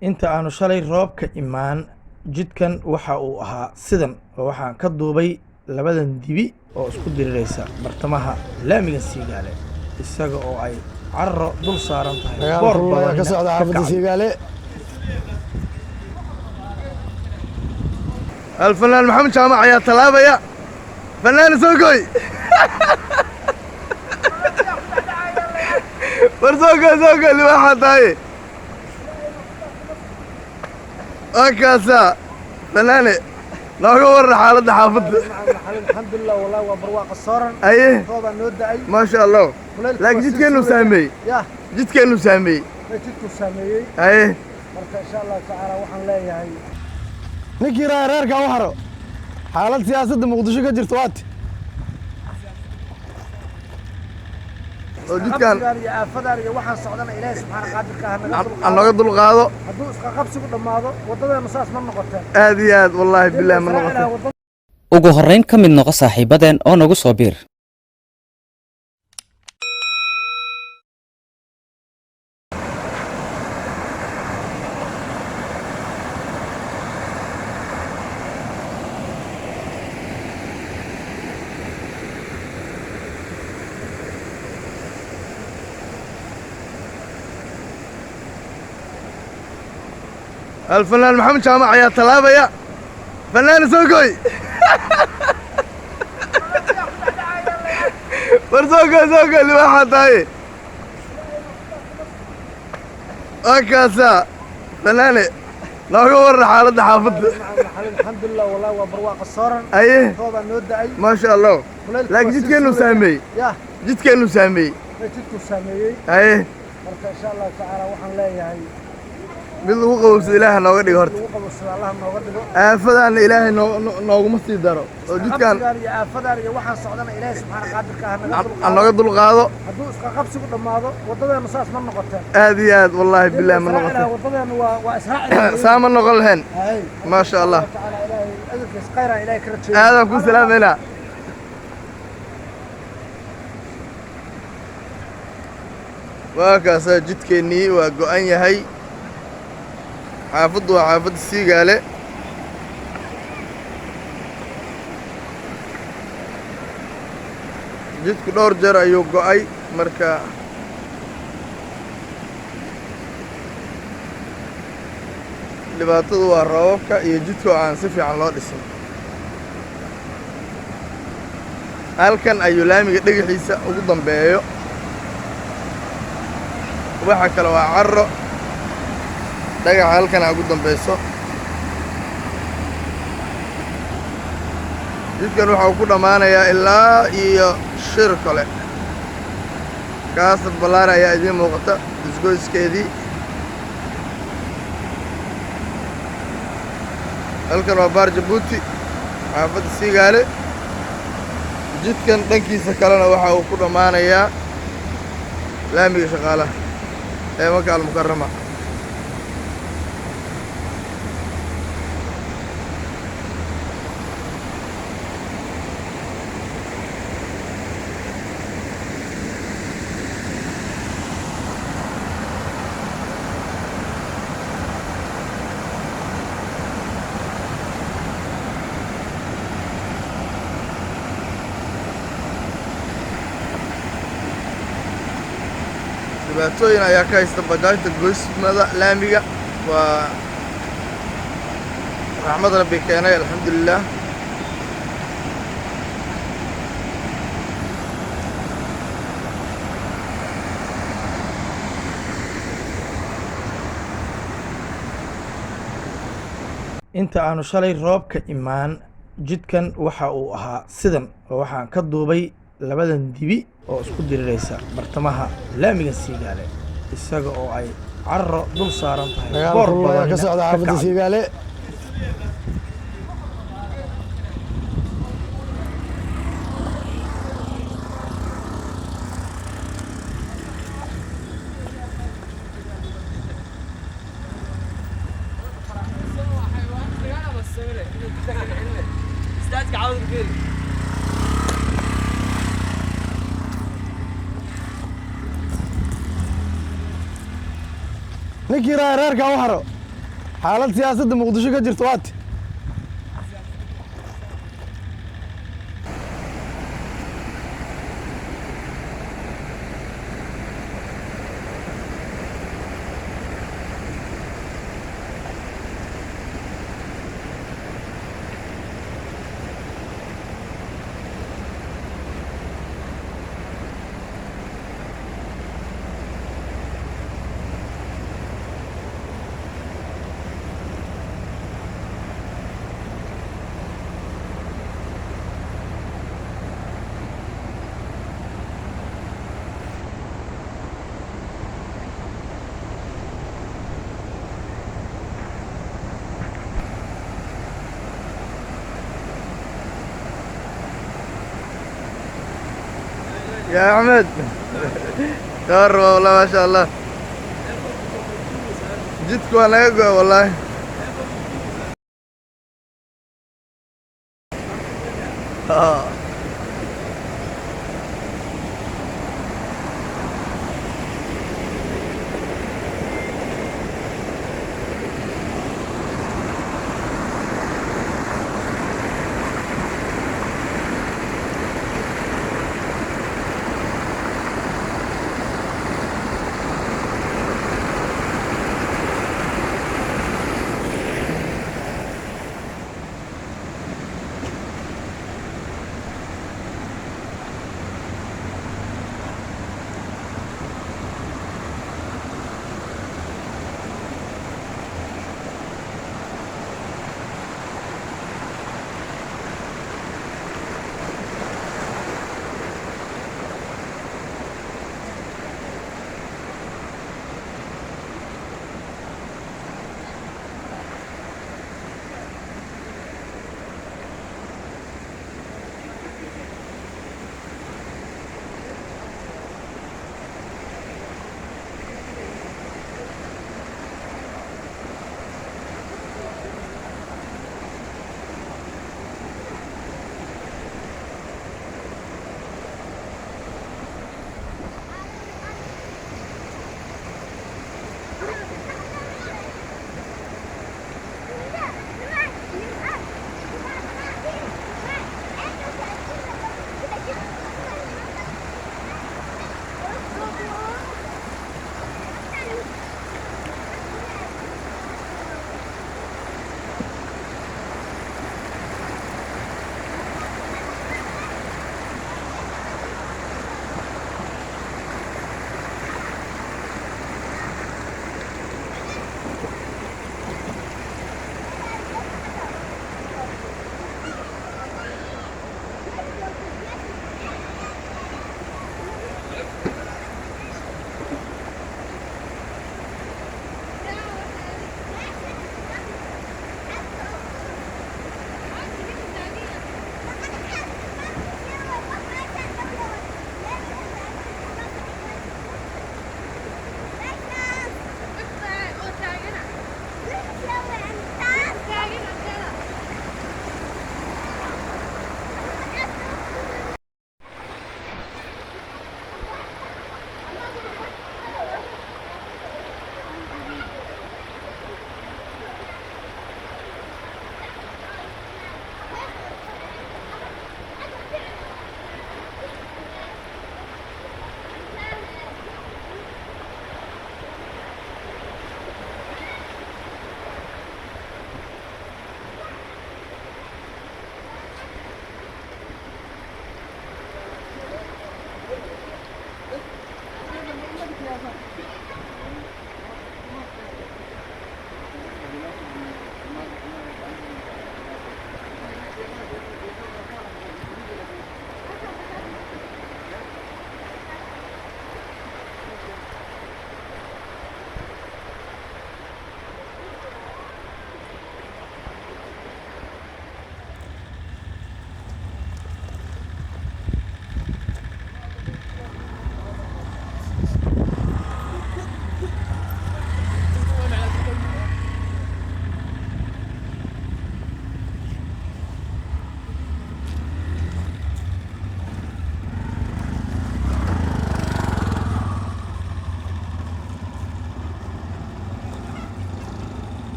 Inta aanu shalay roob ka imaan, jidkan waxa uu ahaa sidan oo waxaan ka duubay labadan dibi oo isku diriraysa bartamaha laamiga Siigaale, isaga oo ay carro dul saaran tahay boor badan ka socda xaafadda Siigaale. الفنان محمد جامع يا طلابة يا فنان سوقي سوقي اللي واحد هاي أكاسا فناني لو ورا حالة حافظ الحمد لله والله وبرواق الصورن. أيه طبعا نودع أي ما شاء الله. لكن جيت كأنه سامي. يا جيت كأنه سامي. جيت سامي. أيه مرة إن شاء الله تعالى وحن لا هاي. نكي رأيك وحرو حالة سياسة مقدشة كجرت وقت جيت كان يا فدار يا وحن صعدنا إلهي سبحانه قادر كهنا أنا قد القاضي هدوس قبسي قد ما هذا وضد مساس من نقطة هذه والله بالله من نقطة ugu horrayn ka mid noqo saaxiibadeen oo nagu soo biir الفنان محمد جامع يا طلابة يا فنان سوقي سوقي اللي واحد هاي أكاسا فناني لو ورا حالة حافظ الحمد لله والله وبرواق الصورن. أيه طبعا نودع أي ما شاء الله. لكن جيت كأنه سامي. يا جيت كأنه سامي. جيت سامي. أيه مرة إن شاء الله تعالى وحن لا هاي. بالله قوس إله نوغ دغ هرت آفدان إله نوغ ما سي دارو جيت كان يا فدار يا وحن صعدنا إلهي سبحانه قادر كهنا أنا قد القاضي هدوس قبسي قد ما هذا وضد مساس من نقطة هذه والله بالله من نقطة وضد وإسرائيل سام النقلهن ما شاء الله تعالى إلهي أذكر قيرة إلهي كرتشي هذا كل سلام هنا وكاسا جيت كني وقوان يهي حافظ وحافظ السيقالة جيت كدور جرى يوقعي مركا dhibaatadu waa roobabka iyo jidka oo aan si fiican loo dhisin halkan ayuu laamiga dhagaxiisa ugu dambeeyo waxa kale waa carro dhagaxa halkan ugu dambayso jidkan waxa uu ku dhamaanayaa ilaa iyo shir kale kaas balaar ayaa idiin muuqata isgoyskeedii halkan waa baar Jabuuti xaafadda Siigaale jidkan dhankiisa kalena waxa uu ku dhamaanayaa laamiga shaqaalaha ee Maka al-Mukarrama dhibaatooyin ayaa ka haysta bajaajta goysmada laamiga waa raxmad rabbi keenay alxamdulillaah inta aanu shalay roob ka imaan, jidkan waxa uu ahaa sidan oo waxaan ka duubay labadan dibi oo isku diriraysa bartamaha laamiga Siigaale, isaga oo ay carro dul saaran tahay boor badan ka socda xaafadda Siigaale. ninkii reerka u haro xaalad siyaasadda muqdisho ka jirto waati يا أحمد خير والله ما شاء الله جدك وأنا أقوى والله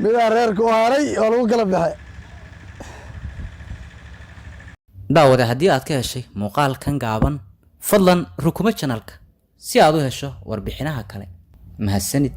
midaa reerka u haray oo lagu kala baxay. daawade haddii aad ka heshay muuqaalkan gaaban fadlan rukuma channelka si aad u hesho warbixinaha kale mahadsanid.